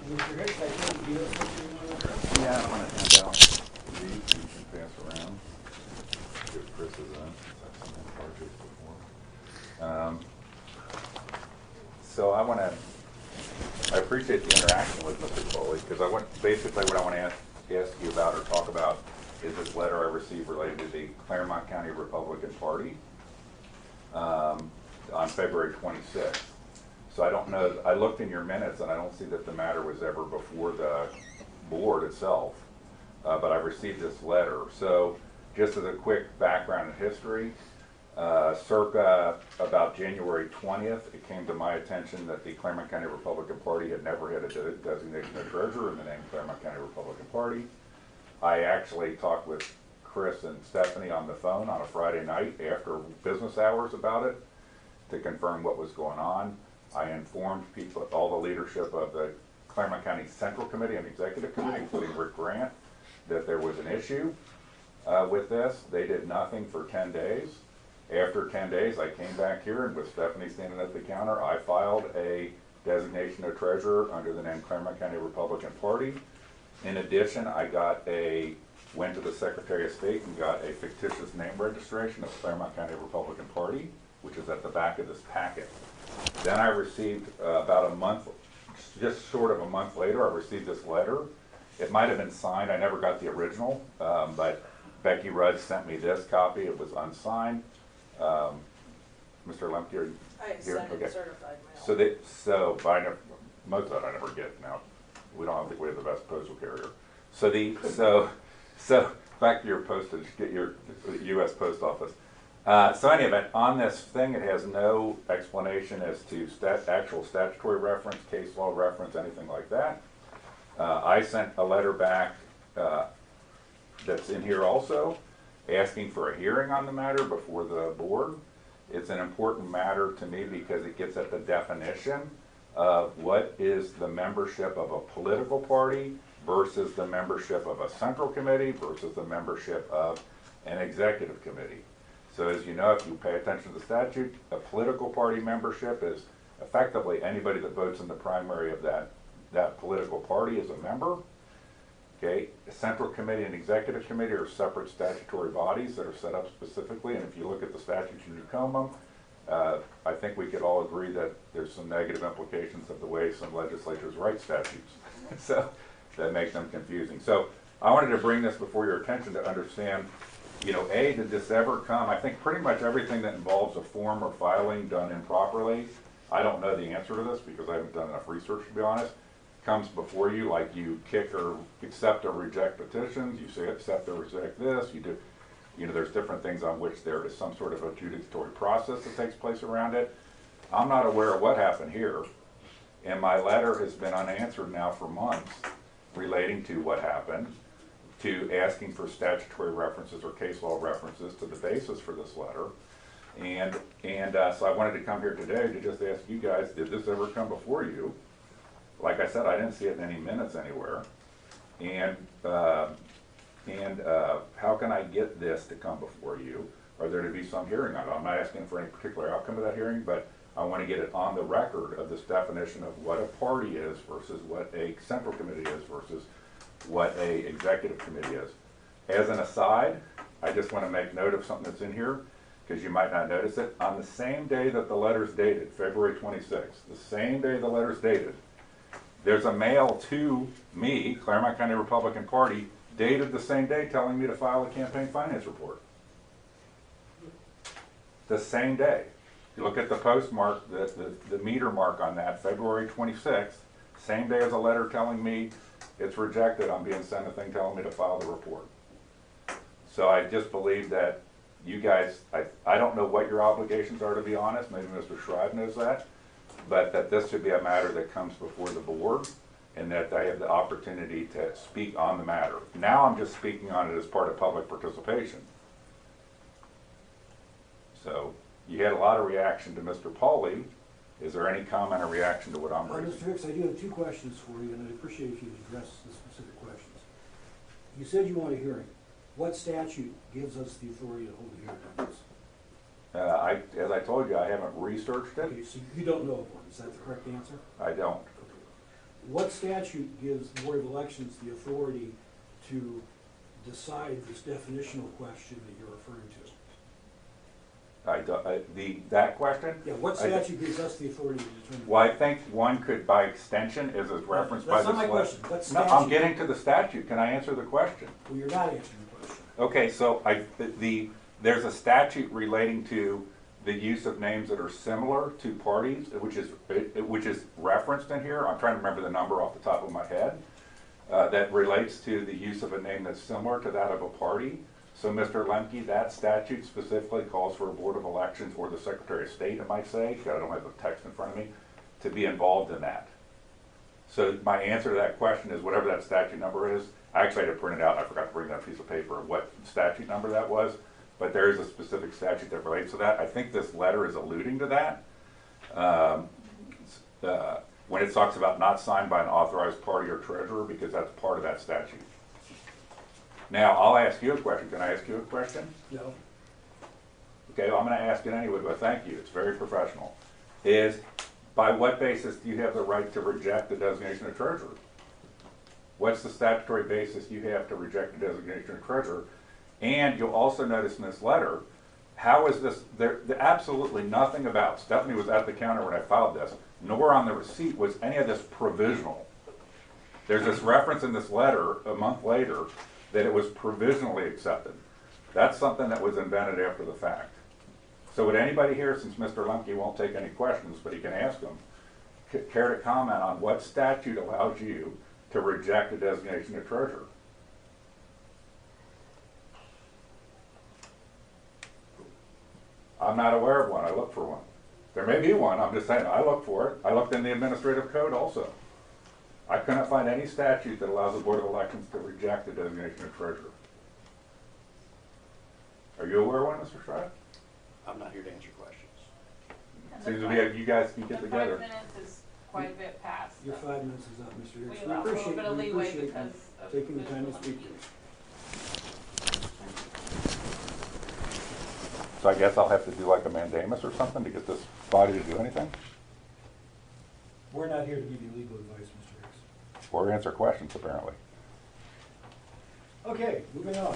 Mr. Hicks, I think you have something you want to address? Yeah, I want to hand out these you can pass around. Give Chris his own, since I've seen him charges before. So I appreciate the interaction with Mr. Foley, because basically what I want to ask you about or talk about is this letter I received related to the Clermont County Republican Party on February 26th. So I don't know, I looked in your minutes and I don't see that the matter was ever before the board itself, but I received this letter. So just as a quick background and history, circa about January 20th, it came to my attention that the Clermont County Republican Party had never had a designation of treasurer in the name Clermont County Republican Party. I actually talked with Chris and Stephanie on the phone on a Friday night after business hours about it to confirm what was going on. I informed people, all the leadership of the Clermont County Central Committee and Executive Committee, including Rick Grant, that there was an issue with this. They did nothing for 10 days. After 10 days, I came back here, and with Stephanie standing at the counter, I filed a designation of treasurer under the name Clermont County Republican Party. In addition, I went to the Secretary of State and got a fictitious name registration of Clermont County Republican Party, which is at the back of this packet. Then I received about a month, just short of a month later, I received this letter. It might have been signed, I never got the original, but Becky Rudd sent me this copy, it was unsigned. Mr. Lemke, are you here? I sent it certified So mail. most of that I never get now. We don't think we have the best postal carrier. So back to your postage, get your U.S. Post Office. So in any event, on this thing, it has no explanation as to actual statutory reference, case law reference, anything like that. I sent a letter back that's in here also, asking for a hearing on the matter before the board. It's an important matter to me because it gets at the definition of what is the membership of a political party versus the membership of a central committee versus the membership of an executive committee. So as you know, if you pay attention to the statute, a political party membership is effectively anybody that votes in the primary of that political party is a member. Okay, a central committee and executive committee are separate statutory bodies that are set up specifically, and if you look at the statutes and you comb them, I think we could all agree that there's some negative implications of the way some legislatures write statutes. So that makes them confusing. So I wanted to bring this before your attention to understand, you know, A, did this ever come? I think pretty much everything that involves a form or filing done improperly, I don't know the answer to this because I haven't done enough research to be honest, comes before you, like you kick or accept or reject petitions, you say accept or reject this, you do, you know, there's different things on which there is some sort of adjudicatory process that takes place around it. I'm not aware of what happened here, and my letter has been unanswered now for months relating to what happened, to asking for statutory references or case law references to the basis for this letter. And so I wanted to come here today to just ask you guys, did this ever come before you? Like I said, I didn't see it in any minutes anywhere. And how can I get this to come before you? Are there to be some hearing on it? I'm not asking for any particular outcome of that hearing, but I want to get it on the record of this definition of what a party is versus what a central committee is versus what a executive committee is. As an aside, I just want to make note of something that's in here because you might not notice it. On the same day that the letter's dated, February 26th, the same day the letter's dated, there's a mail to me, Clermont County Republican Party, dated the same day telling me to file a campaign finance report. The same day. You look at the postmark, the meter mark on that, February 26th, same day as a letter telling me it's rejected, I'm being sent a thing telling me to file the report. So I just believe that you guys, I don't know what your obligations are to be honest, maybe Mr. Shrive knows that, but that this should be a matter that comes before the board and that I have the opportunity to speak on the matter. Now I'm just speaking on it as part of public participation. So you had a lot of reaction to Mr. Pauly. Is there any comment or reaction to what I'm raising? Mr. Hicks, I do have two questions for you, and I'd appreciate if you address the specific questions. You said you want a hearing. What statute gives us the authority to hold a hearing on this? As I told you, I haven't researched it. Okay, so you don't know of one. Is that the correct answer? I don't. Okay. what statute gives the Board of Elections the authority to decide this definitional question that you're referring to? That question? Yeah, what statute gives us the authority to determine? Well, I think one could, by extension, is as referenced by That's this. not my question. What No, statute? I'm getting to the statute. Can I answer the question? Well, you're not answering the question. Okay, so there's a statute relating to the use of names that are similar to parties, which is referenced in here. I'm trying to remember the number off the top of my head. That relates to the use of a name that's similar to that of a party. So, Mr. Lemke, that statute specifically calls for a Board of Elections or the Secretary of State, it might say, I don't have the text in front of me, to be involved in that. So my answer to that question is whatever that statute number is. I actually had to print it out, and I forgot to bring that piece of paper of what statute number that was, but there is a specific statute that relates to that. I think this letter is alluding to that. When it talks about not signed by an authorized party or treasurer, because that's part of that statute. Now, I'll ask you a question. Can I ask you a question? No. Okay, well, I'm going to ask it anyway, but thank you. It's very professional. Is, by what basis do you have the right to reject the designation of treasurer? What's the statutory basis you have to reject the designation of treasurer? And you'll also notice in this letter, how is this, there absolutely nothing about, Stephanie was at the counter when I filed this, nor on the receipt was any of this provisional. There's this reference in this letter a month later that it was provisionally accepted. That's something that was invented after the fact. So would anybody here, since Mr. Lemke won't take any questions, but he can ask them, care to comment on what statute allows you to reject a designation of treasurer? I'm not aware of one. I looked for one. There may be one. I'm just saying, I looked for it. I looked in the administrative code also. I couldn't find any statute that allows the Board of Elections to reject the designation of treasurer. Are you aware of one, Mr. Shrive? I'm not here to answer questions. Seems to be you guys can get The together. 5 minutes is quite a bit past. Your so 5 minutes is up, Mr. Hicks. We allow a little bit of We leeway appreciate because you of taking the time to visual speak to cues. us. So I guess I'll have to do like a mandamus or something to get this body to do anything? We're not here to give you legal advice, Mr. Hicks. Or answer questions, apparently. Okay, moving on.